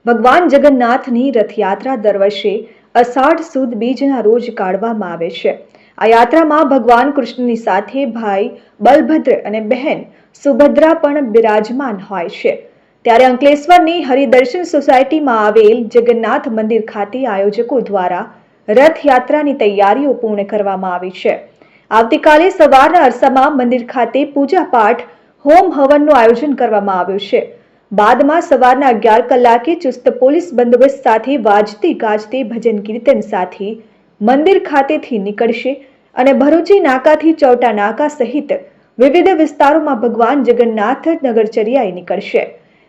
ભગવાન જગન્નાથની રથયાત્રા દર વર્ષે અષાઢ સુદ બીજના રોજ કાઢવામાં આવે છે। આ યાત્રામાં ભગવાન કૃષ્ણની સાથે ભાઈ બલભદ્ર અને બહેન સુભદ્રા પણ બિરાજમાન હોય છે। ત્યારે અંકલેશ્વરની હરિદર્શન સોસાયટીમાં આવેલ જગન્નાથ મંદિર ખાતે આયોજકો દ્વારા રથયાત્રાની તૈયારીઓ પૂર્ણ કરવામાં આવી છે। આવતીકાલે સવારના અરસામાં મંદિર ખાતે પૂજા પાઠ હોમ હવનનું આયોજન કરવામાં આવ્યું છે। બાદમાં સવારના 11 કલાકે ચુસ્ત પોલીસ બંદોબસ્ત સાથે વાજતે ગાજતે ભજન કીર્તન સાથે મંદિર ખાતેથી નીકળશે અને ભરૂચી નાકાથી ચૌટા નાકા સહિત વિવિધ વિસ્તારોમાં ભગવાન જગન્નાથ નગરચર્યાએ નીકળશે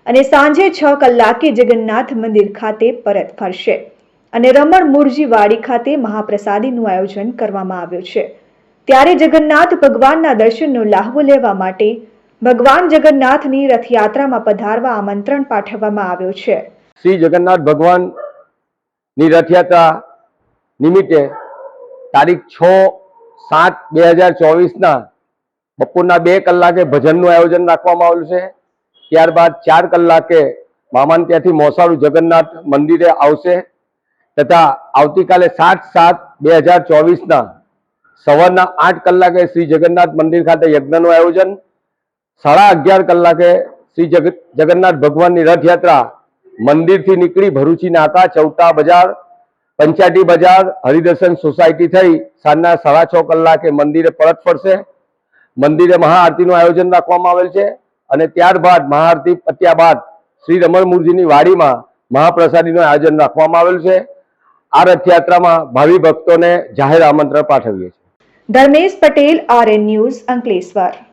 અને સાંજે 6 કલાકે જગન્નાથ મંદિર ખાતે પરત ફરશે અને રમણ મૂળજી વાડી ખાતે મહાપ્રસાદીનું આયોજન કરવામાં આવ્યું છે। ત્યારે જગન્નાથ ભગવાનના દર્શનનો લાહવો લેવા માટે ભગવાન જગન્નાથની રથયાત્રામાં પધારવા આમંત્રણ પાઠવવામાં આવ્યું છે। શ્રી જગન્નાથ ભગવાનની રથયાત્રા નિમિત્તે તારીખ 6/7/2024ના બપોરના 2 કલાકે ભજનનું આયોજન રાખવામાં આવેલું છે। ત્યારબાદ 4 કલાકે મામાન ત્યાંથી મોસાળું જગન્નાથ મંદિરે આવશે તથા આવતીકાલે 7/7/2024ના સવારના 8 કલાકે શ્રી જગન્નાથ મંદિર ખાતે યજ્ઞનું આયોજન, 11:30 કલાકે શ્રી જગન્નાથ ભગવાનની રથયાત્રા મંદિરથી નીકળી ભરૂચી નાકા, ચૌટા બજાર, પંચાયતી બજાર, હરિદર્શન સોસાયટી થઈ સાંજના 6:30 કલાકે મંદિરે પરત ફરશે। મંદિરે મહાઆરતીનું આયોજન રાખવામાં આવેલ છે અને ત્યારબાદ મહાઆરતી પત્યા બાદ શ્રી રમણ મૂળજીની વાડીમાં મહાપ્રસાદીનું આયોજન રાખવામાં આવેલ છે। આ રથયાત્રામાં ભાવિ ભક્તોને જાહેર આમંત્રણ પાઠવીએ છીએ। Dharmesh Patel, RN news, Ankleshwar.